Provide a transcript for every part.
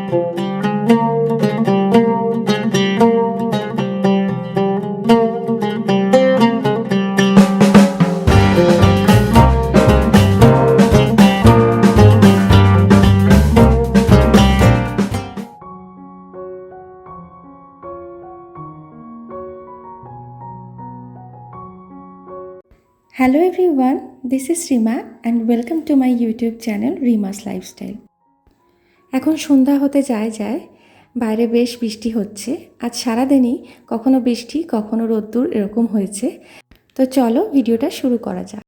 Hello everyone, this is Rima and welcome to my YouTube channel Rima's Lifestyle. এখন সন্ধ্যা হতে যায় বাইরে বেশ বৃষ্টি হচ্ছে। আজ সারাদিনই কখনো বৃষ্টি কখনো রোদ্দুর এরকম হয়েছে। তো চলো ভিডিওটা শুরু করা যাক।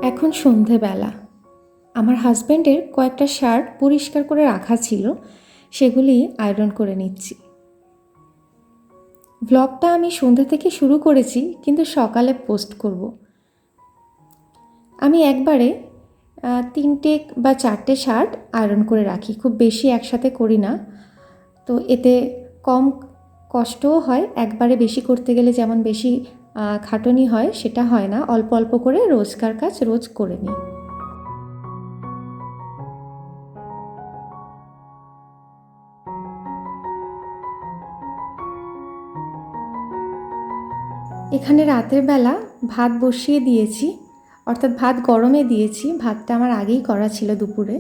এখন সন্ধেবেলা। আমার হাজব্যান্ডের কয়েকটা শার্ট পরিষ্কার করে রাখা ছিল, সেগুলি আয়রন করে নিচ্ছি। ব্লগটা আমি সন্ধ্যা থেকে শুরু করেছি, কিন্তু সকালে পোস্ট করব। আমি একবারে 3টে বা 4টে শার্ট আয়রন করে রাখি, খুব বেশি একসাথে করি না। তো এতে কম কষ্টও হয়, একবারে বেশি করতে গেলে যেমন বেশি খাটুনি হয় সেটা হয় না, অল্প অল্প করে রোজকার কাজ রোজ করে নিই। এখানে রাতের বেলা ভাত বসিয়ে দিয়েছি, অর্থাৎ ভাত গরমে দিয়েছি। ভাতটা আমার আগেই করা ছিল দুপুরে।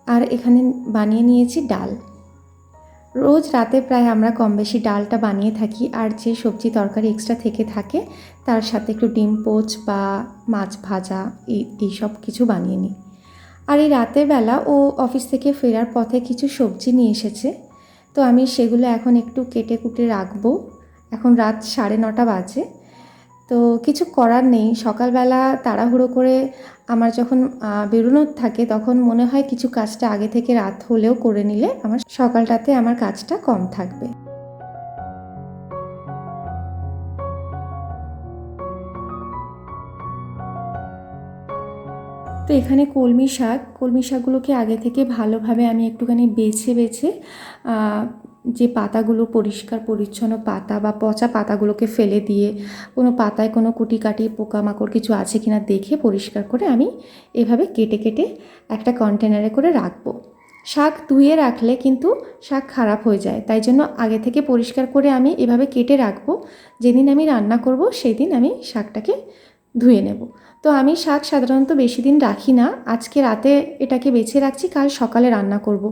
আর এখানে বানিয়ে নিয়েছি ডাল। রোজ রাতে প্রায় আমরা কম বেশি ডালটা বানিয়ে থাকি, আর যে সবজি তরকারি এক্সট্রা থেকে থাকে তার সাথে একটু ডিম পোচ বা মাছ ভাজা এই সব কিছু বানিয়ে নিই। আর এই রাতের বেলা ও অফিস থেকে ফেরার পথে কিছু সবজি নিয়ে এসেছে, তো আমি সেগুলো এখন একটু কেটে কুটে রাখবো। এখন রাত 9:30 বাজে। তো কিছু করার নেই, সকালবেলা তাড়াহুড়ো করে আমার যখন বেরোনোর থাকে তখন মনে হয় কিছু কাজটা আগে থেকে রাত হলেও করে নিলে আমার সকালটাতে আমার কাজটা কম থাকবে। তো এখানে কলমি শাকগুলোকে আগে থেকে ভালোভাবে আমি একটুখানি বেছে যে পাতাগুলো পরিষ্কার পরিচ্ছন্ন পাতা বা পচা পাতাগুলোকে ফেলে দিয়ে কোনো পাতায় কোনো কুটিকাটি পোকামাকড় কিছু আছে কিনা দেখে পরিষ্কার করে আমি এভাবে কেটে কেটে একটা কন্টেনারে করে রাখবো। শাক ধুয়ে রাখলে কিন্তু শাক খারাপ হয়ে যায়, তাই জন্য আগে থেকে পরিষ্কার করে আমি এভাবে কেটে রাখবো। যেদিন আমি রান্না করব সেদিন আমি শাকটাকে ধুয়ে নেব। তো আমি শাক সাধারণত বেশি দিন রাখি না, আজকে রাতে এটাকে বেছে রাখছি, কাল সকালে রান্না করব।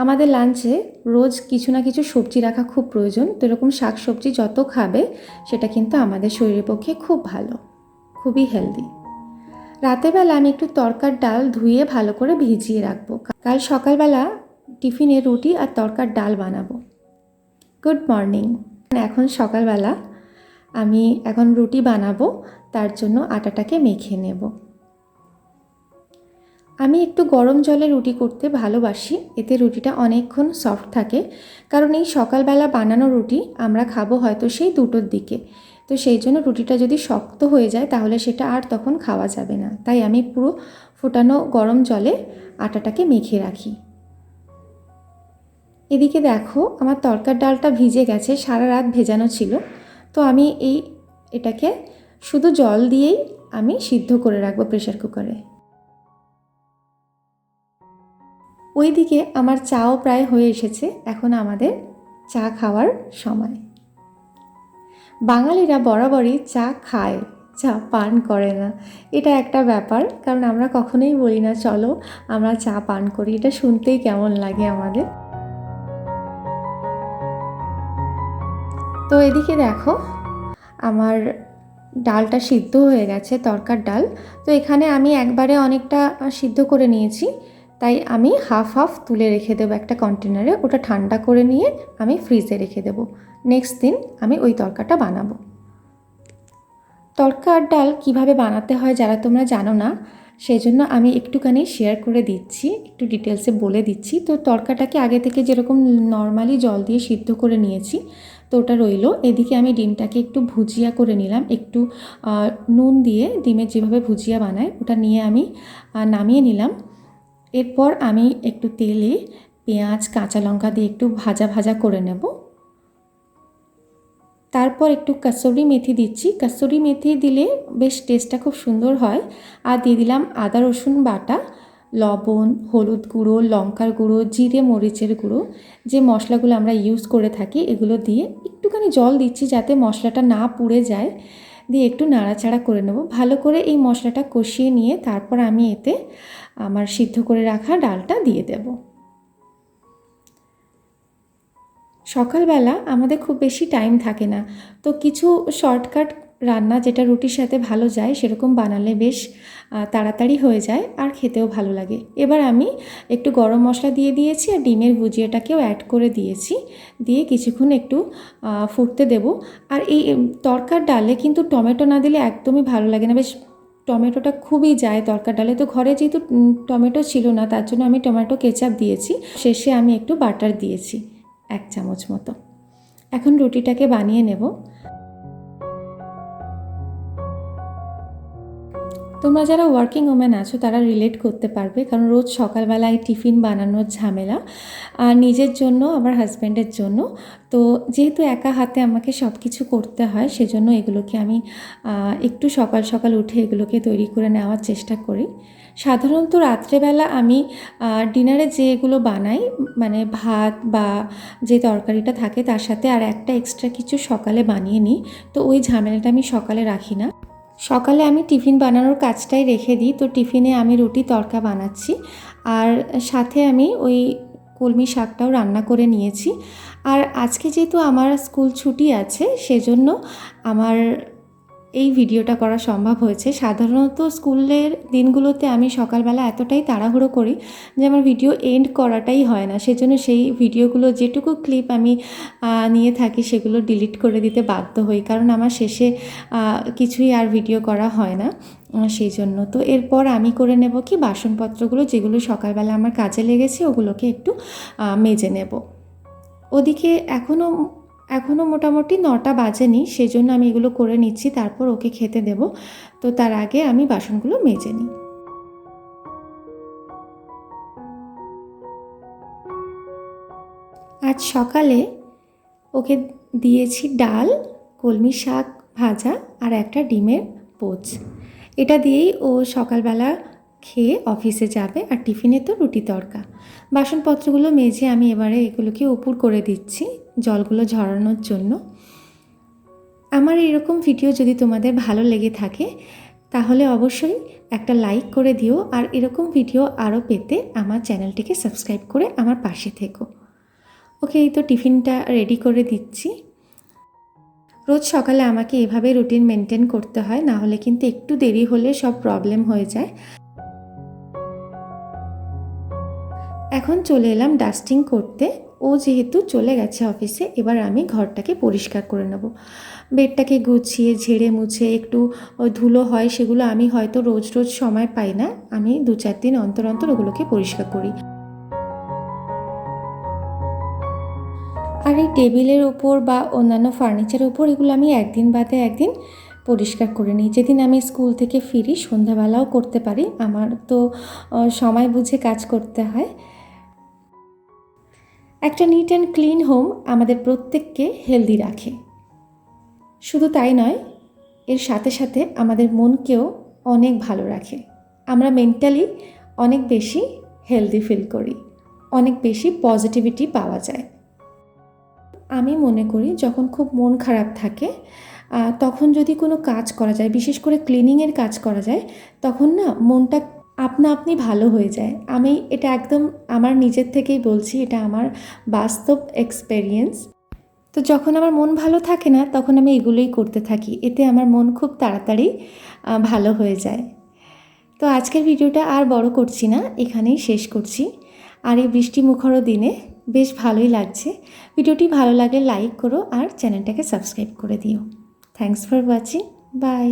আমাদের লাঞ্চে রোজ কিছু না কিছু সবজি রাখা খুব প্রয়োজন। তো এরকম শাক সবজি যত খাবে সেটা কিন্তু আমাদের শরীরের পক্ষে খুব ভালো, খুবই হেলদি। রাতেরবেলা আমি একটু তরকার ডাল ধুয়ে ভালো করে ভিজিয়ে রাখবো, কাল সকালবেলা টিফিনে রুটি আর তরকার ডাল বানাবো। Good morning. এখন সকালবেলা আমি এখন রুটি বানাবো, তার জন্য আটাটাকে মেখে নেব। আমি একটু গরম জলে রুটি করতে ভালোবাসি, এতে রুটিটা অনেকক্ষণ সফট থাকে। কারণ এই সকালবেলা বানানো রুটি আমরা খাবো হয়তো সেই 2টোর দিকে, তো সেই জন্য রুটিটা যদি শক্ত হয়ে যায় তাহলে সেটা আর তখন খাওয়া যাবে না। তাই আমি পুরো ফোটানো গরম জলে আটাটাকে মেখে রাখি। এদিকে দেখো আমার তরকার ডালটা ভিজে গেছে, সারা রাত ভেজানো ছিল। তো আমি এটাকে শুধু জল দিয়েই আমি সিদ্ধ করে রাখবো প্রেসার কুকারে। ওইদিকে আমার চাও প্রায় হয়ে এসেছে, এখন আমাদের চা খাওয়ার সময়। বাঙালিরা বরাবরই চা খায়, চা পান করে না, এটা একটা ব্যাপার। কারণ আমরা কখনোই বলি না চলো আমরা চা পান করি, এটা শুনতেই কেমন লাগে আমাদের। তো এদিকে দেখো আমার ডালটা সিদ্ধ হয়ে গেছে, তরকার ডাল। তো এখানে আমি একবারে অনেকটা সিদ্ধ করে নিয়েছি, তাই আমি হাফ হাফ তুলে রেখে দেবো একটা কন্টেনারে। ওটা ঠান্ডা করে নিয়ে আমি ফ্রিজে রেখে দেবো, নেক্সট দিন আমি ওই তরকাটা বানাবো। তরকার ডাল কিভাবে বানাতে হয় যারা তোমরা জানো না, সেই জন্য আমি একটুখানি শেয়ার করে দিচ্ছি, একটু ডিটেলসে বলে দিচ্ছি। তো তরকাটাকে আগে থেকে যেরকম নর্মালি জল দিয়ে সিদ্ধ করে নিয়েছি, তো ওটা রইলো। এদিকে আমি ডিমটাকে একটু ভুজিয়া করে নিলাম, একটু নুন দিয়ে ডিমের যেভাবে ভুজিয়া বানায় ওটা নিয়ে আমি নামিয়ে নিলাম। এরপর আমি একটু তেলে পেঁয়াজ কাঁচা লঙ্কা দিয়ে একটু ভাজা ভাজা করে নেব। তারপর একটু কসুরি মেথি দিচ্ছি। কসুরি মেথি দিলে বেশ টেস্টটা খুব সুন্দর হয়। আর দিয়ে দিলাম আদা রসুন বাটা, লবণ, হলুদ গুঁড়ো, লঙ্কার গুঁড়ো, জিরে মরিচের গুঁড়ো, যে মশলাগুলো আমরা ইউজ করে থাকি এগুলো দিয়ে একটুখানি জল দিচ্ছি যাতে মশলাটা না পুড়ে যায়। দিয়ে একটু নাড়াচাড়া করে নেব। ভালো করে এই মশলাটা কষিয়ে নিয়ে তারপর আমি এতে আমার সিদ্ধ করে রাখা ডালটা দিয়ে দেব। সকালবেলা আমাদের খুব বেশি টাইম থাকে না, তো কিছু শর্টকাট রান্না যেটা রুটির সাথে ভালো যায় সেরকম বানালে বেশ তাড়াতাড়ি হয়ে যায় আর খেতেও ভালো লাগে। এবার আমি একটু গরম মশলা দিয়ে দিয়েছি আর ডিমের ভুজিয়াটাকেও অ্যাড করে দিয়েছি। দিয়ে কিছুক্ষণ একটু ফুটতে দেব। আর এই তরকার ডালে কিন্তু টমেটো না দিলে একদমই ভালো লাগে না, বেশ টমেটোটা খুবই যায় তরকার ডালে। তো ঘরে যেহেতু টমেটো ছিল না তার জন্য আমি টমেটো কেচাপ দিয়েছি। শেষে আমি একটু বাটার দিয়েছি 1 চামচ মতো। এখন রুটিটাকে বানিয়ে নেব। তোমরা যারা ওয়ার্কিং ওম্যান আছো তারা রিলেট করতে পারবে, কারণ রোজ সকালবেলায় টিফিন বানানোর ঝামেলা, আর নিজের জন্য আমার হাজব্যান্ডের জন্য। তো যেহেতু একা হাতে আমাকে সব কিছু করতে হয় সেজন্য এগুলোকে আমি একটু সকাল সকাল উঠে এগুলোকে তৈরি করে নেওয়ার চেষ্টা করি। সাধারণত রাত্রেবেলা আমি ডিনারে যেগুলো বানাই, মানে ভাত বা যে তরকারিটা থাকে তার সাথে আর একটা এক্সট্রা কিছু সকালে বানিয়ে নিই। তো ওই ঝামেলাটা আমি সকালে রাখি না। সকালে আমি টিফিন বানানোর কাজটাই রেখে দিই। তো টিফিনে আমি রুটি তড়কা বানাচ্ছি আর সাথে আমি ওই কলমি শাকটাও রান্না করে নিয়েছি। আর আজকে যেহেতু আমার স্কুল ছুটি আছে সেজন্য আমার এই ভিডিওটা করা সম্ভব হয়েছে। সাধারণত স্কুলের দিনগুলোতে আমি সকালবেলা এতটাই তাড়াহুড়ো করি যে আমার ভিডিও এন্ড করাটাই হয় না। সেজন্য সেই ভিডিওগুলো যেটুকু ক্লিপ আমি নিয়ে থাকি সেগুলো ডিলিট করে দিতে বাধ্য হই, কারণ আমার শেষে কিছুই আর ভিডিও করা হয় না সেই জন্য। তো এরপর আমি করে নেব কি বাসনপত্রগুলো যেগুলো সকালবেলা আমার কাজে লেগেছে ওগুলোকে একটু মেজে নেব। ওদিকে এখনও মোটামুটি 9টা বাজেনি, সেজন্য আমি এগুলো করে নিচ্ছি, তারপর ওকে খেতে দেব। তো তার আগে আমি বাসনগুলো মেজে নিই। আজ সকালে ওকে দিয়েছি ডাল, কলমি শাক ভাজা আর একটা ডিমের পোচ। এটা দিয়েই ও সকালবেলা খেয়ে অফিসে যাবে। আর টিফিনে তো রুটি তড়কা। বাসনপত্রগুলো মেজে আমি এবারে এগুলোকে উপর করে দিচ্ছি জলগুলো ঝরানোর জন্য। আমার এরকম ভিডিও যদি তোমাদের ভালো লেগে থাকে তাহলে অবশ্যই একটা লাইক করে দিও, আর এরকম ভিডিও আরও পেতে আমার চ্যানেলটিকে সাবস্ক্রাইব করে আমার পাশে থেকো। ওকে, এই তো টিফিনটা রেডি করে দিচ্ছি। রোজ সকালে আমাকে এভাবে রুটিন মেনটেন করতে হয়, না হলে কিন্তু একটু দেরি হলে সব প্রবলেম হয়ে যায়। এখন চলে এলাম ডাস্টিং করতে। ও যেহেতু চলে গেছে অফিসে, এবার আমি ঘরটাকে পরিষ্কার করে নেব। বেডটাকে গুছিয়ে ঝেড়ে মুছে একটু ধুলো হয় সেগুলো আমি হয়তো রোজ রোজ সময় পাই না, আমি 2-4 দিন অন্তর অন্তর ওগুলোকে পরিষ্কার করি। আর এই টেবিলের ওপর বা অন্যান্য ফার্নিচারের ওপর এগুলো আমি একদিন বাদে একদিন পরিষ্কার করে নিই। যেদিন আমি স্কুল থেকে ফিরি সন্ধ্যাবেলাও করতে পারি, আমার তো সময় বুঝে কাজ করতে হয়। একটা নিট অ্যান্ড ক্লিন হোম আমাদের প্রত্যেককে হেলদি রাখে। শুধু তাই নয়, এর সাথে সাথে আমাদের মনকেও অনেক ভালো রাখে। আমরা মেন্টালি অনেক বেশি হেলদি ফিল করি, অনেক বেশি পজিটিভিটি পাওয়া যায়। আমি মনে করি যখন খুব মন খারাপ থাকে তখন যদি কোনো কাজ করা যায়, বিশেষ করে ক্লিনিংয়ের কাজ করা যায়, তখন না মনটা আপনা আপনি ভালো হয়ে যায়। আমি এটা একদম আমার নিজের থেকেই বলছি, এটা আমার বাস্তব এক্সপেরিয়েন্স। তো যখন আমার মন ভালো থাকে না তখন আমি এগুলোই করতে থাকি, এতে আমার মন খুব তাড়াতাড়ি ভালো হয়ে যায়। তো আজকের ভিডিওটা আর বড় করছি না, এখানেই শেষ করছি। আর এই বৃষ্টিমুখর দিনে বেশ ভালোই লাগছে। ভিডিওটি ভালো লাগলে লাইক করো আর চ্যানেলটাকে সাবস্ক্রাইব করে দিও। Thanks for watching. বাই।